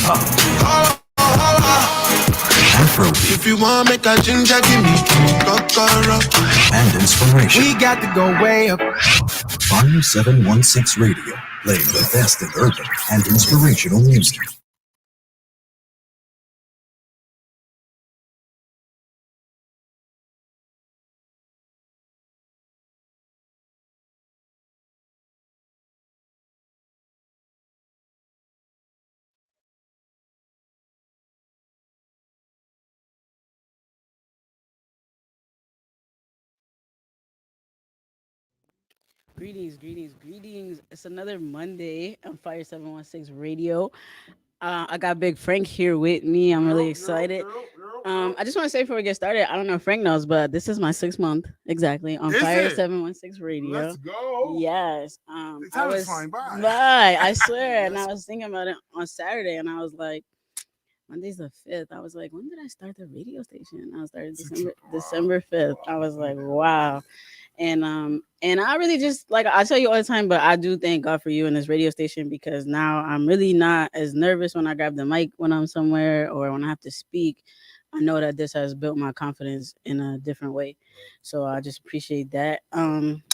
Afrobeat. If you want make a ginger, give me kokoro. And inspiration. We got to go way up. Fire 716 Radio, playing the best in urban and inspirational music. Greetings. It's another Monday on Fire 716 Radio. I got Big Frank here with me. I'm really excited. I just want to say before we get started, I don't know if Frank knows, but this is my 6th month exactly on Fire 716 Radio. Let's go. Yes. The I time is was flying by. Right, I swear. And I was thinking about it on Saturday, and I was like, Monday's the 5th. I was like, when did I start the radio station? I started December 5th. I was like, wow. And I really just like I tell you all the time, but I do thank God for you and this radio station because now I'm really not as nervous when I grab the mic when I'm somewhere or when I have to speak. I know that this has built my confidence in a different way. So I just appreciate that.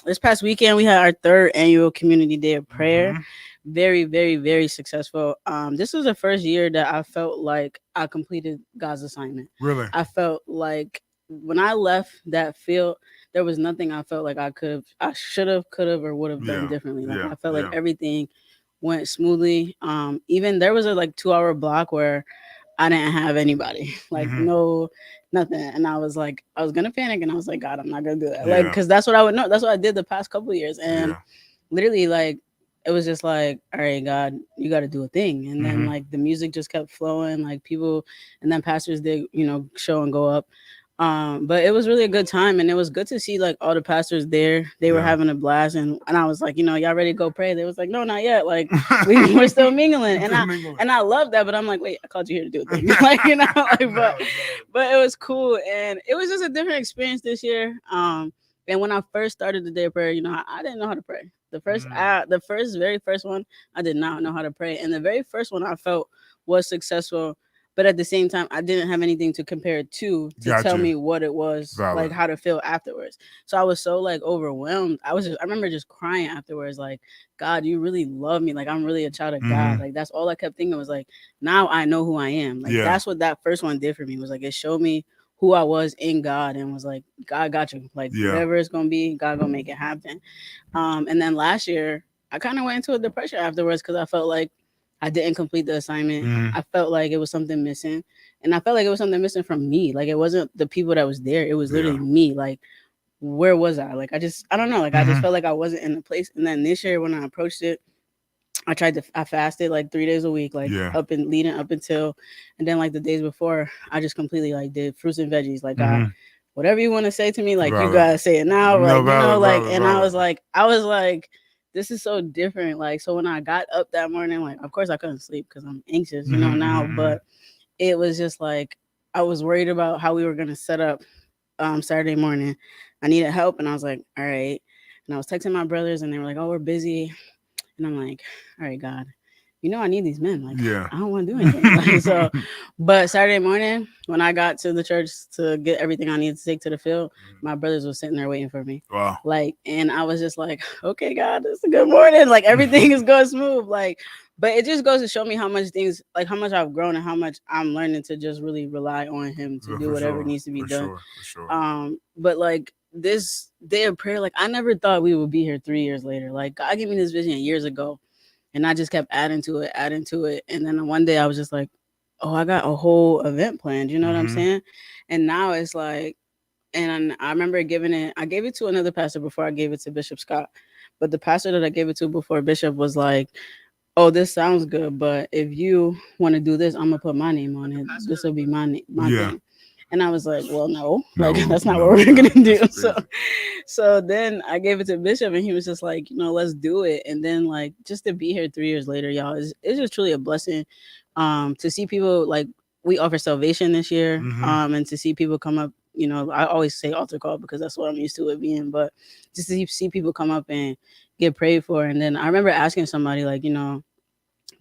This past weekend we had our third annual community day of prayer. Very, very, very successful. This was the first year that I felt like I completed God's assignment. Really? I felt like when I left that field, there was nothing I felt like I should have, could have, or would have done differently. Like I felt like everything went smoothly. Even there was a like 2 hour block where I didn't have anybody, like no, nothing. And I was like, I was gonna panic, and I was like, God, I'm not gonna do that, like, because that's what I would know. That's what I did the past couple of years, and literally, like, it was just like, all right, God, you got to do a thing, and then like the music just kept flowing, like people, and then pastors did, show and go up. But it was really a good time, and it was good to see like all the pastors there. They were having a blast, and I was like, y'all ready to go pray? They was like, no, not yet. Like we're still mingling, and I love that. But I'm like, wait, I called you here to do a thing, like but it was cool, and it was just a different experience this year. And when I first started the day of prayer, I didn't know how to pray. Very first one, I did not know how to pray, and the very first one I felt was successful. But at the same time, I didn't have anything to compare it to tell me what it was, like how to feel afterwards. So I was so like overwhelmed. I remember just crying afterwards, like, God, you really love me. Like I'm really a child of God. Like that's all I kept thinking was like, now I know who I am. Like that's what that first one did for me, was like it showed me who I was in God, and was like, God got you. Like whatever it's gonna be, God gonna make it happen. And then last year, I kind of went into a depression afterwards because I felt like I didn't complete the assignment. I felt like it was something missing. And I felt like it was something missing from me. Like it wasn't the people that was there. It was literally me. Like, where was I? Like, I don't know. Like, I just felt like I wasn't in the place. And then this year when I approached it, I fasted like 3 days a week, like leading up until, and then like the days before, I just completely like did fruits and veggies. Like, God, whatever you want to say to me, like you gotta say it now. Like, and I was like, this is so different. Like, so when I got up that morning, like, of course I couldn't sleep because I'm anxious, now, but it was just like, I was worried about how we were going to set up Saturday morning. I needed help, and I was like, all right. And I was texting my brothers, and they were like, oh, we're busy. And I'm like, all right, God, I need these men. Like, I don't want to do anything. Like, so, but Saturday morning, when I got to the church to get everything I needed to take to the field, my brothers were sitting there waiting for me. Wow. Like, and I was just like, okay, God, it's a good morning. Like, everything is going smooth. Like, but it just goes to show me how much how much I've grown and how much I'm learning to just really rely on Him to do whatever needs to be done. But like this day of prayer, like I never thought we would be here 3 years later. Like God gave me this vision years ago, and I just kept adding to it. And then one day I was just like, oh, I got a whole event planned. You know what I'm saying? And now it's like, and I remember I gave it to another pastor before I gave it to Bishop Scott. But the pastor that I gave it to before Bishop was like, oh, this sounds good, but if you want to do this, I'm going to put my name on it. This will be my thing. And I was like, well, no, like that's not what we're going to do. So then I gave it to Bishop, and he was just like, let's do it. And then like just to be here 3 years later, y'all, it's just truly a blessing to see people. Like we offer salvation this year, and to see people come up. I always say altar call because that's what I'm used to it being, but just to see people come up and get prayed for. And then I remember asking somebody like,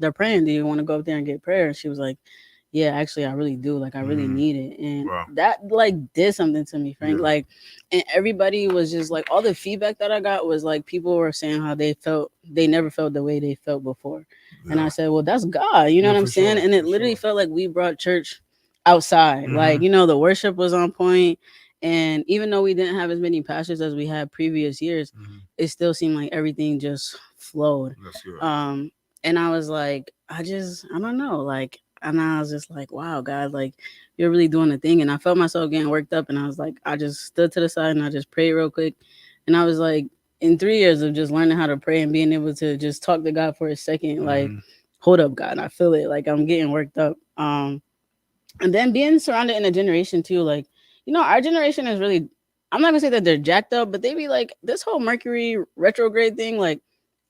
they're praying. Do you want to go up there and get prayer? And she was like, yeah, actually, I really do. Like, I really need it. And that like did something to me, Frank. Like, and everybody was just like, all the feedback that I got was like, people were saying how they never felt the way they felt before. And I said, well, that's God. You know what I'm saying? And it literally felt like we brought church outside. Like, the worship was on point. And even though we didn't have as many pastors as we had previous years, it still seemed like everything just flowed. And I was like, I don't know. Like, and I was just like, wow, God, like, you're really doing the thing. And I felt myself getting worked up. And I was like, I just stood to the side and I just prayed real quick. And I was like, in 3 years of just learning how to pray and being able to just talk to God for a second, like, hold up, God, I feel it. Like, I'm getting worked up. And then being surrounded in a generation too, like, our generation is really, I'm not gonna say that they're jacked up, but they be like, this whole Mercury retrograde thing, like,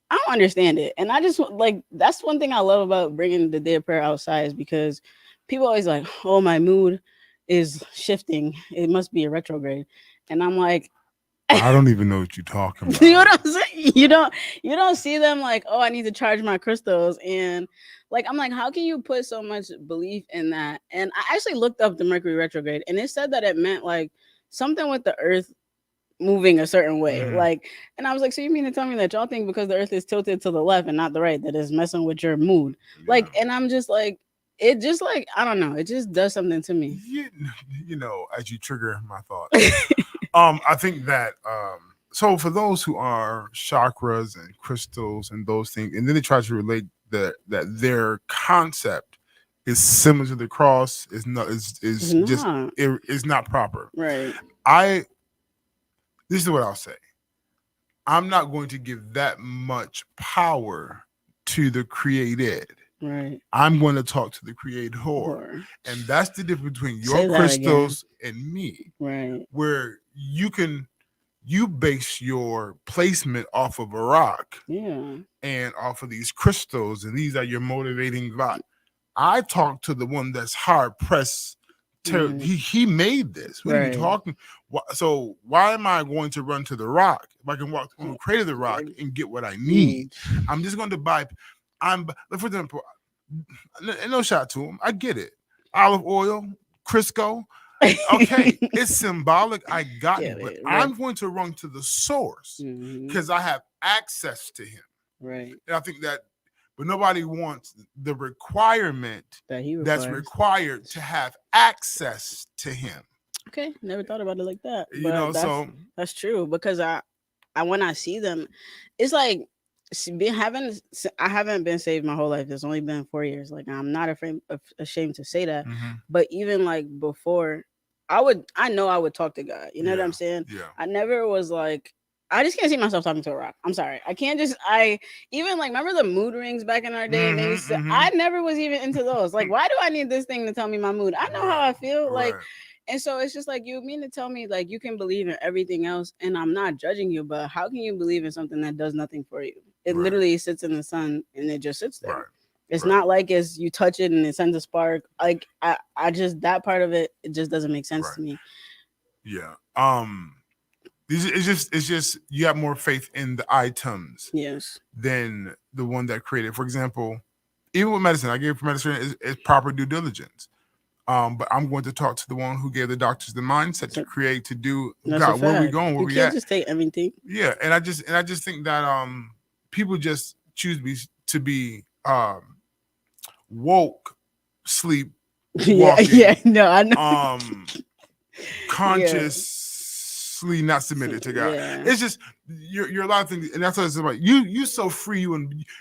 I don't understand it. And I just like, that's one thing I love about bringing the day of prayer outside is because people always like, oh, my mood is shifting. It must be a retrograde. And I'm like, I don't even know what you're talking about. You know what I'm saying? You don't see them like, oh, I need to charge my crystals. And like, I'm like, how can you put so much belief in that? And I actually looked up the Mercury retrograde and it said that it meant like something with the earth moving a certain way. Like, and I was like, so you mean to tell me that y'all think because the earth is tilted to the left and not the right, that is messing with your mood? Like, and I'm just like, it just like, I don't know, it just does something to me. As you trigger my thoughts. I think that so for those who are chakras and crystals and those things, and then they try to relate that their concept is similar to the cross, is not proper. Right. This is what I'll say. I'm not going to give that much power to the created. Right. I'm going to talk to the creator. And that's the difference between your crystals and me. Right. Where you base your placement off of a rock. Yeah. And off of these crystals, and these are your motivating vibes. I talk to the one that's hard pressed. He made this. What are you talking? So why am I going to run to the rock if I can walk on the crater of the rock and get what I need? I'm just going to buy. For example, no shot to him. I get it. Olive oil, Crisco. Okay, it's symbolic. I got it, but I'm going to run to the source because I have access to him. Right. And I think that. But nobody wants the requirement that's required to have access to him. Okay, never thought about it like that. But that's true because I when I see them, it's like I haven't been saved my whole life. It's only been 4 years. Like I'm not ashamed to say that. But even like before, I know I would talk to God. You know what I'm saying? Yeah. I never was like. I just can't see myself talking to a rock. I'm sorry. I can't just, even like, remember the mood rings back in our day? And they used to, I never was even into those. Like, why do I need this thing to tell me my mood? I know how I feel. Like, and so it's just like, you mean to tell me, like, you can believe in everything else and I'm not judging you, but how can you believe in something that does nothing for you? It literally sits in the sun and it just sits there. It's not like as you touch it and it sends a spark. Like, I just, that part of it just doesn't make sense to me. Yeah. It's just you have more faith in the items than the one that created. For example, even with medicine, I gave medicine is proper due diligence. But I'm going to talk to the one who gave the doctors the mindset to create, to do. God, where we going? Where we at? You can't just take everything. Yeah, and I just think that people just choose to be woke, sleep, walking, no, I know. Conscious. Not submitted to God. It's just you're a lot of things, and that's what it's about. You so free,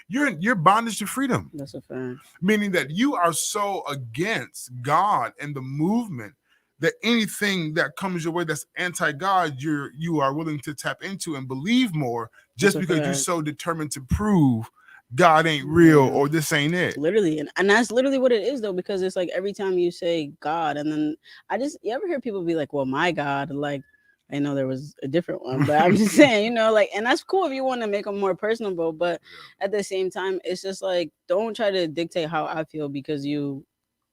you're bondage to freedom. That's a fact. Meaning that you are so against God and the movement that anything that comes your way that's anti-God, you are willing to tap into and believe more just because you're so determined to prove God ain't real or this ain't it. Literally. And that's literally what it is though, because it's like every time you say God, and then you ever hear people be like, well, my God, like, I know there was a different one, but I'm just saying, like, and that's cool if you want to make them more personable, but at the same time, it's just like, don't try to dictate how I feel because you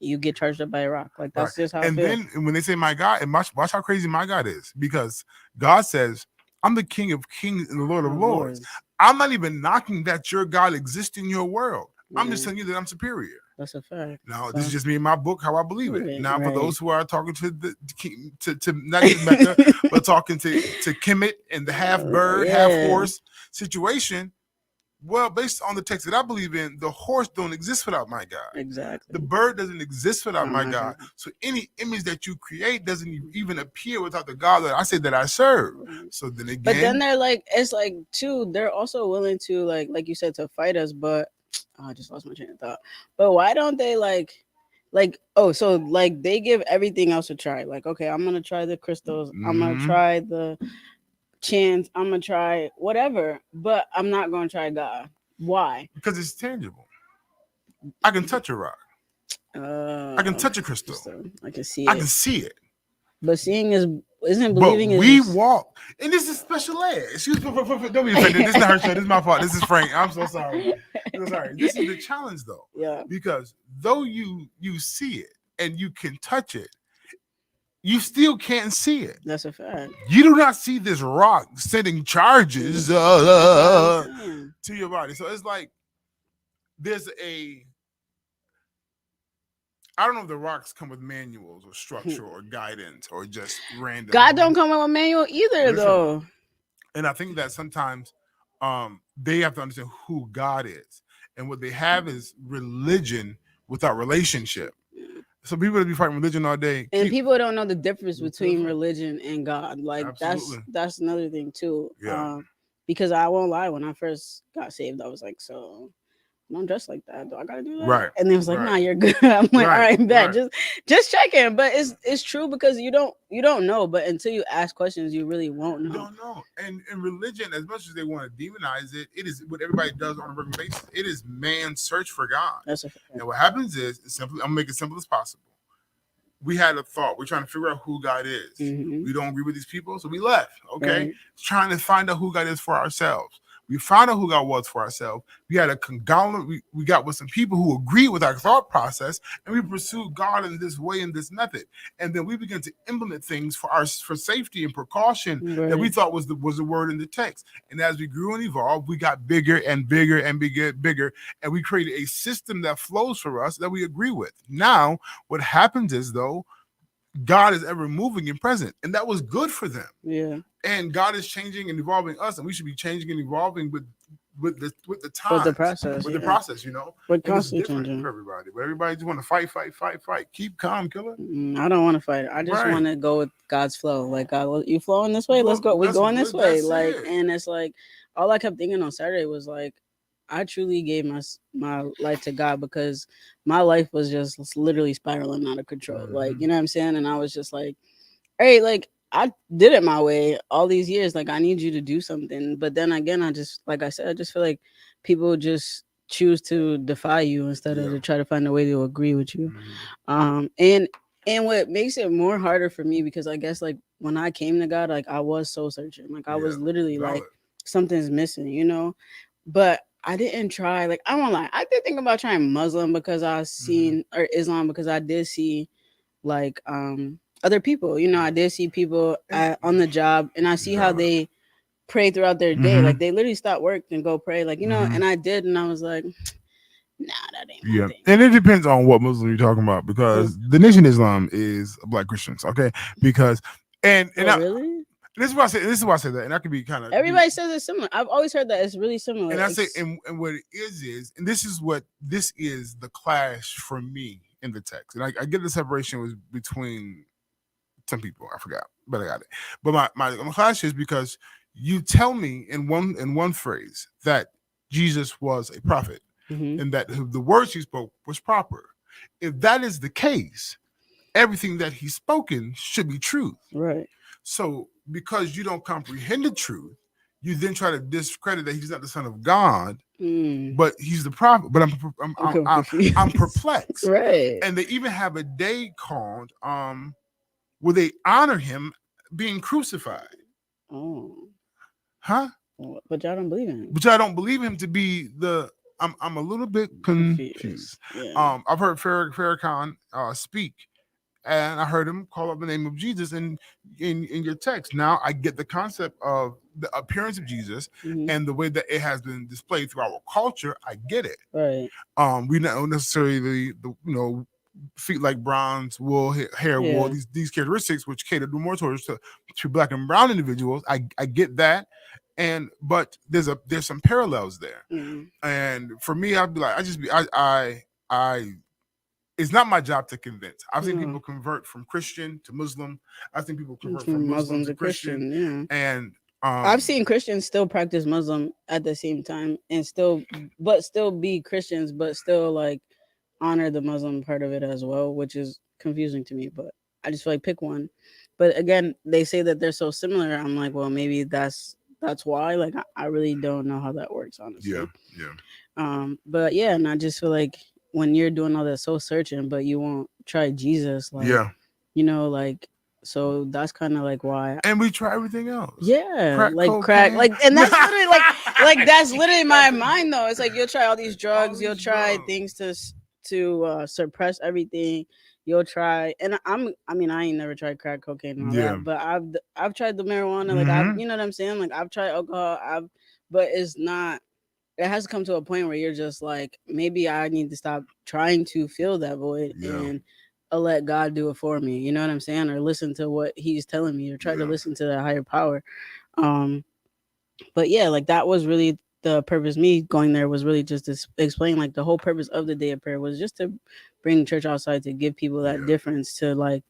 get charged up by a rock. Like, that's just how I feel. And then when they say my God, and watch how crazy my God is, because God says, I'm the King of Kings and the Lord of Lords. I'm not even knocking that your God exists in your world. I'm just telling you that I'm superior. That's a fact. Now, this is just me in my book, how I believe it. Now, for those who are talking to not just Mecca, but talking to Kemet and the half bird, half horse situation, well, based on the text that I believe in, the horse don't exist without my God. Exactly. The bird doesn't exist without my God. So any image that you create doesn't even appear without the God that I say that I serve. So then again, but then they're like, it's like too, they're also willing to like you said, to fight us. But I just lost my train of thought. But why don't they like so like they give everything else a try? Like, okay, I'm gonna try the crystals. I'm gonna try the chants. I'm gonna try whatever, but I'm not gonna try God. Why? Because it's tangible. I can touch a rock. I can touch a crystal. I can see it. I can see it. But seeing isn't believing. But we walk, and this is special ed. Excuse me, don't be offended. This is not her show. This is my fault. This is Frank. I'm so sorry. This is the challenge, though. Yeah. Because though you see it and you can touch it, you still can't see it. That's a fact. You do not see this rock sending charges to your body. So it's like there's I don't know if the rocks come with manuals or structure or guidance or just random. God don't come with a manual either, though. And I think that sometimes they have to understand who God is. And what they have is religion without relationship. So people that be fighting religion all day. And people don't know the difference between religion and God. Like, absolutely. that's another thing, too. Yeah. Because I won't lie, when I first got saved, I was like, so don't dress like that. Do I gotta do that? Right. And they was like, nah, you're good. I'm like, all right, bet. Just checking. But it's true because you don't know. But until you ask questions, you really won't know. You don't know. And in religion, as much as they want to demonize it, it is what everybody does on a regular basis. It is man's search for God. That's a fact. And what happens is simply, I'm gonna make it simple as possible. We had a thought. We're trying to figure out who God is. Mm-hmm. We don't agree with these people, so we left. Okay, right. Trying to find out who God is for ourselves. We found out who God was for ourselves. We had a conglomerate. We got with some people who agree with our thought process, and we pursued God in this way, in this method. And then we began to implement things for safety and precaution that we thought was the word in the text. And as we grew and evolved, we got bigger and bigger and bigger, and we created a system that flows for us that we agree with. Now, what happens is, though, God is ever moving and present, and that was good for them. Yeah. And God is changing and evolving us, and we should be changing and evolving with the time, with the process, the process. You know, we're constantly changing for everybody. But everybody just want to fight. Keep calm, killer. I don't want to fight. I just want to go with God's flow. Like, God, you flowing this way? Let's go. We're going this way. Like, and it's like all I kept thinking on Saturday was like, I truly gave my life to God because my life was just literally spiraling out of control. Mm-hmm. Like, you know what I'm saying? And I was just like, hey, like, I did it my way all these years. Like, I need you to do something. But then again, I just, like I said, I just feel like people just choose to defy you instead of to try to find a way to agree with you. Mm-hmm. And what makes it more harder for me, because I guess like when I came to God, like I was soul searching. Like I was literally like, something's missing, you know? But I didn't try, like, I won't lie. I did think about trying Muslim because I seen, or Islam because I did see like, other people, you know, I did see people on the job, and I see how they pray throughout their day. Mm-hmm. Like they literally stop work and go pray, like, you know, and I did, and I was like, nah, that ain't my thing. And it depends on what Muslim you're talking about, because the Nation Islam is Black Christians, okay? Because really? This is why I say that, and I could be kind of. Everybody says it's similar. I've always heard that it's really similar. And I say, and what it is, and this is the clash for me in the text, and I get the separation was between some people, I forgot, but I got it. But my clash is because you tell me in one phrase that Jesus was a prophet, and that the words he spoke was proper. If that is the case, everything that he's spoken should be truth. Right. So because you don't comprehend the truth, you then try to discredit that he's not the son of God, but he's the prophet. But I'm perplexed. Right. And they even have a day called where they honor him being crucified. Oh. Huh? But y'all don't believe him. But y'all don't believe him to be the. I'm a little bit confused. Yeah. I've heard Farrakhan speak, and I heard him call up the name of Jesus in your text. Now I get the concept of the appearance of Jesus and the way that it has been displayed through our culture. I get it. Right. We don't necessarily the feet like bronze, wool, hair, wool, these characteristics which cater more towards to black and brown individuals. I get that. But there's some parallels there. And for me, I'd be like, I it's not my job to convince. I've seen people convert from Christian to Muslim. I've seen people convert from Muslim to Christian. And I've seen Christians still practice Muslim at the same time and still be Christians, but still like honor the Muslim part of it as well, which is confusing to me. But I just feel like pick one. But again, they say that they're so similar. I'm like, well, maybe that's why. Like, I really don't know how that works, honestly. But yeah, and I just feel like when you're doing all that soul searching, but you won't try Jesus, like, like, so that's kind of like why. And we try everything else. Yeah, crack, like, and that's literally like that's literally my mind though. It's like you'll try all these drugs, you'll try things to suppress everything. You'll try, and I ain't never tried crack cocaine and all that, but I've tried the marijuana, like you know what I'm saying? Like I've tried alcohol, but it's not. It has to come to a point where you're just like, maybe I need to stop trying to fill that void and let God do it for me. You know what I'm saying? Or listen to what He's telling me, or try to listen to that higher power. But yeah, like that was really the purpose. Me going there was really just to explain, like the whole purpose of the day of prayer was just to bring church outside, to give people that difference, to like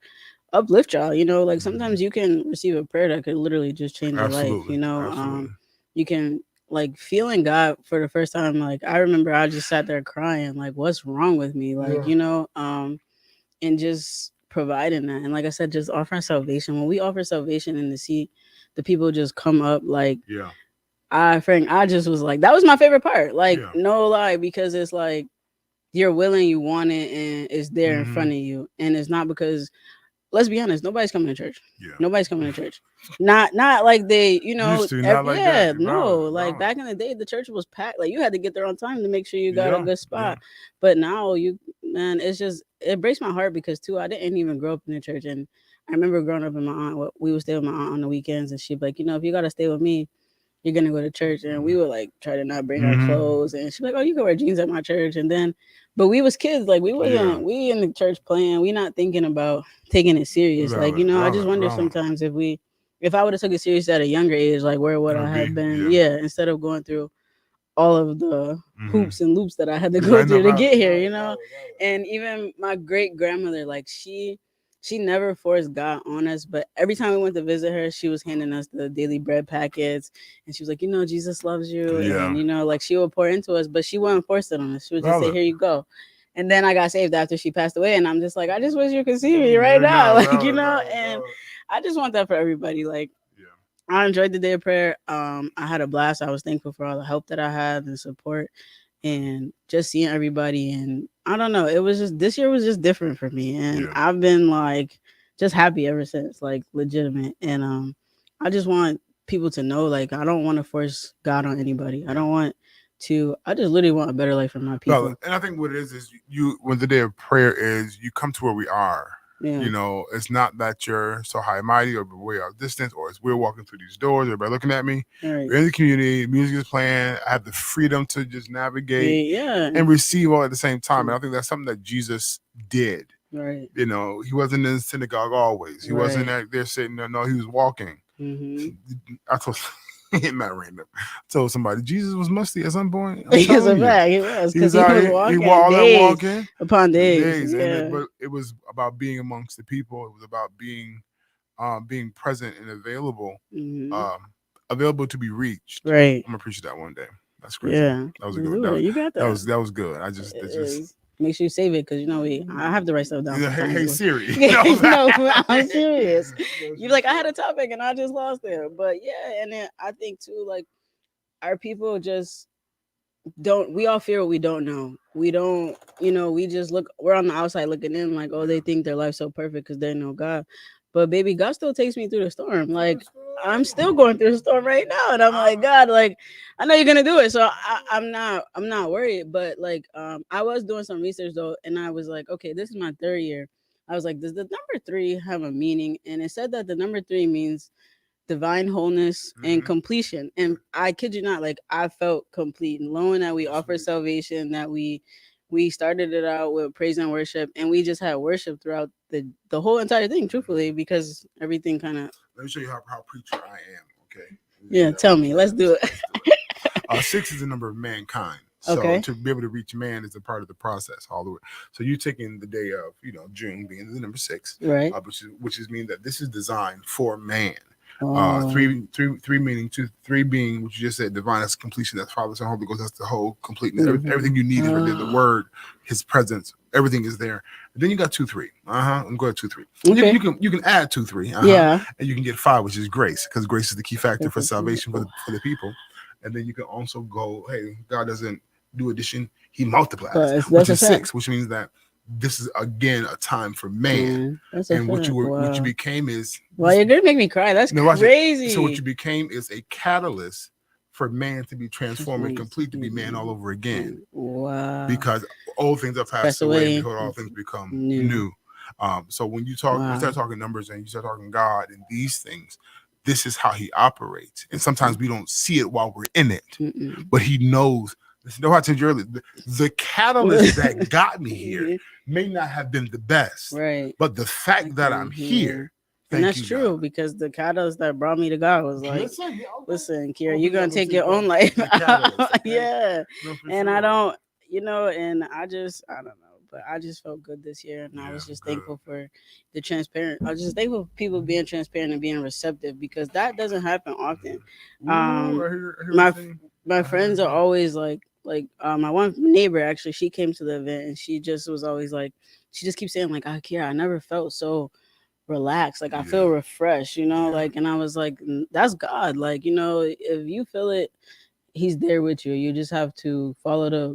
uplift y'all. You know, like sometimes you can receive a prayer that could literally just change your life. You know, you can. Like feeling God for the first time, like I remember I just sat there crying, like what's wrong with me, like you know, and just providing that, and like I said, just offering salvation. When we offer salvation and to see the people just come up, like I just was like, that was my favorite part, like no lie, because it's like you're willing, you want it, and it's there in front of you, and it's not because. Let's be honest. Nobody's coming to church. Nobody's coming to church. Not like they, you know. Like back in the day, the church was packed. Like you had to get there on time to make sure you got a good spot. But now it's just, it breaks my heart because too, I didn't even grow up in the church, and I remember growing up with my aunt. We would stay with my aunt on the weekends, and she'd be like, you know, if you gotta stay with me, you're gonna go to church. And we would like try to not bring our clothes, and she'd be like, oh, you can wear jeans at my church, and then. But we was kids, like we wasn't, we in the church playing, we not thinking about taking it serious. Like, you know, I just wonder sometimes if I would have took it serious at a younger age, like where would I have been? Instead of going through all of the hoops and loops that I had to go through to get here, you know? And even my great grandmother, like she never forced God on us, but every time we went to visit her, she was handing us the daily bread packets, and she was like, you know, Jesus loves you, and you know, like she would pour into us, but she wouldn't force it on us. She would just say, here you go. And then I got saved after she passed away, and I'm just like, I just wish you could see me right now, like you know, and I just want that for everybody. Like, I enjoyed the day of prayer. I had a blast. I was thankful for all the help that I had and support, and just seeing everybody. And I don't know, it was just, this year was just different for me, and I've been like just happy ever since, like legitimate. And I just want people to know, like, I don't want to force God on anybody. I don't want to, I just literally want a better life for my people. And I think what it is you, when the day of prayer is, you come to where we are. You know, it's not that you're so high and mighty or way out distance, or it's we're walking through these doors, everybody looking at me. We're in the community, music is playing. I have the freedom to just navigate and receive all at the same time. And I think that's something that Jesus did. You know, he wasn't in the synagogue always. He wasn't there sitting there. No, he was walking. I told not random. Told somebody Jesus was musty at some point. Yes, a fact. He was, because he was walking. He walking upon days. But it was about being amongst the people. It was about being present and available, available to be reached. I'm gonna preach that one day. That's crazy. That was a good one. You got that. That was good. I just make sure you save it, because you know I have to write stuff down. Hey Siri. No, I'm serious. You're like, I had a topic and I just lost it. But yeah, and then I think too, like, our people just don't, we all fear what we don't know. We don't, you know, we just we're on the outside looking in, like, oh, they think their life's so perfect because they know God. But baby, God still takes me through the storm. Like, I'm still going through the storm right now, and I'm like, God, like, I know you're gonna do it. So I'm not worried. But like, I was doing some research though, and I was like, okay, this is my third year I was like, does the number 3 have a meaning? And it said that the number 3 means divine wholeness and completion. And I kid you not, like I felt complete, knowing that we offer salvation, that we started it out with praise and worship, and we just had worship throughout the whole entire thing, truthfully, because everything kind of. Let me show you how preacher I am. Okay. Yeah, tell me. Let's do it. 6 is the number of mankind. So to be able to reach man is a part of the process all the way. So you're taking the day of, June being the number 6, right? Which is mean that this is designed for man. 3 meaning 2, 3 being what you just said, divine, that's completion, that's Father, Son, Holy Ghost, that's the whole completeness. Everything you need is right there. The word, His presence, everything is there. And then you got 2, 3. I'm going to 2, 3. Okay. You can add 2, 3. Yeah. And you can get 5, which is grace, because grace is the key factor for salvation for the people. And then you can also go, hey, God doesn't do addition, He multiplies, which is 6, which means that this is again a time for man. And what you became is, well, you're gonna make me cry. That's crazy. So what you became is a catalyst for man to be transformed and complete, to be man all over again. Wow. Because old things have passed away, and behold, all things become new. So when you start talking numbers and you start talking God and these things, this is how He operates. And sometimes we don't see it while we're in it, but He knows. No, I told you earlier, the catalyst that got me here may not have been the best, right? But the fact that I'm here, and that's true, God. Because the catalyst that brought me to God was like, listen, Kiera, you're gonna take your own life. Yeah, and sure. I don't, and I don't know. But I just felt good this year, and I was just thankful for the transparent. I was just thankful for people being transparent and being receptive, because that doesn't happen often. My friends are always like my one neighbor, actually, she came to the event, and she just was always like, she just keeps saying like, Kiera, I never felt so relaxed. Like I feel refreshed, like, and I was like, that's God. Like, if you feel it, He's there with you. You just have to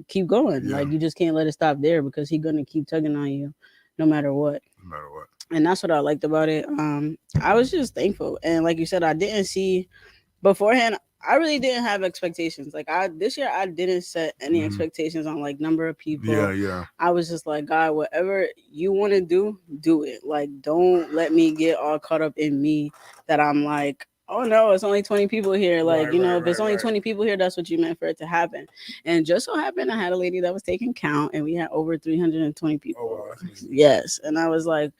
keep going. Like you just can't let it stop there, because He's gonna keep tugging on you no matter what. And that's what I liked about it. I was just thankful. And like you said, I didn't see beforehand, I really didn't have expectations. Like this year I didn't set any expectations on like number of people. Yeah. I was just like, God, whatever you want to do it. Like, don't let me get all caught up in me that I'm like, oh no, it's only 20 people here. Like, if it's only 20 people here, that's what you meant for it to happen. And just so happened, I had a lady that was taking count, and we had over 320 people. Oh, wow. Yes. And I was like,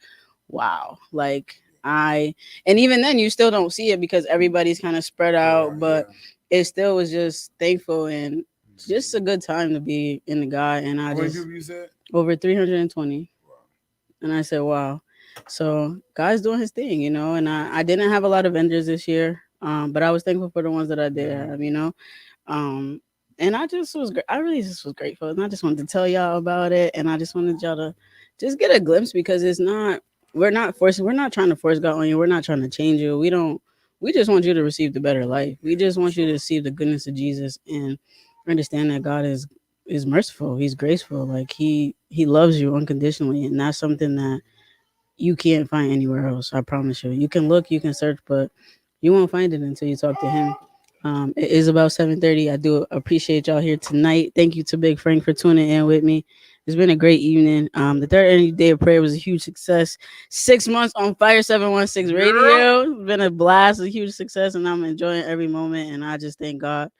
wow. Like, and even then you still don't see it because everybody's kind of spread out, but it still was just thankful and just a good time to be in the God. And I just over 320. Wow. And I said, wow. So God's doing His thing, and I didn't have a lot of vendors this year, but I was thankful for the ones that I did have, and I just was I really just was grateful, and I just wanted to tell y'all about it, and I just wanted y'all to just get a glimpse, because we're not trying to force God on you. We're not trying to change you. We just want you to receive the better life. We just want you to receive the goodness of Jesus and understand that God is merciful. He's graceful. Like he loves you unconditionally, and that's something that you can't find anywhere else. I promise you. You can look, you can search, but you won't find it until you talk to Him. It is about 7:30. I do appreciate y'all here tonight. Thank you to Big Frank for tuning in with me. It's been a great evening. The third Energy Day of Prayer was a huge success. 6 months on Fire 716 Radio. It's been a blast, a huge success, and I'm enjoying every moment. And I just thank God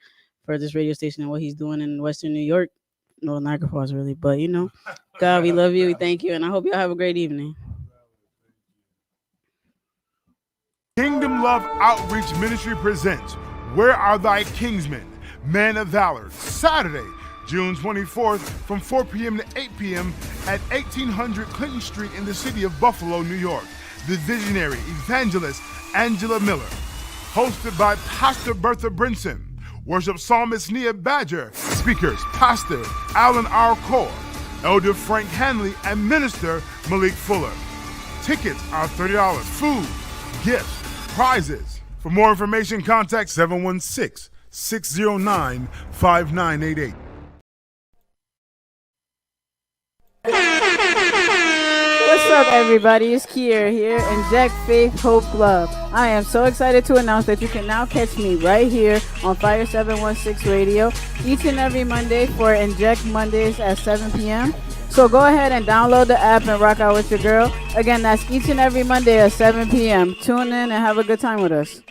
for this radio station and what He's doing in Western New York. No, Niagara Falls, really. But, God, we love you. We thank you. And I hope y'all have a great evening. Kingdom Love Outreach Ministry presents Where Are Thy Kingsmen? Men of Valor, Saturday, June 24th from 4 p.m. to 8 p.m. at 1800 Clinton Street in the city of Buffalo, New York. The visionary evangelist Angela Miller. Hosted by Pastor Bertha Brinson. Worship psalmist Nia Badger. Speakers Pastor Alan R. Core, Elder Frank Hanley, and Minister Malik Fuller. Tickets are $30. Food, gifts, prizes. For more information, contact 716-609-5988. What's up, everybody? It's Kiera here, Inject Faith Hope Love. I am so excited to announce that you can now catch me right here on Fire 716 Radio each and every Monday for Inject Mondays at 7 p.m. So go ahead and download the app and rock out with your girl. Again, that's each and every Monday at 7 p.m. Tune in and have a good time with us.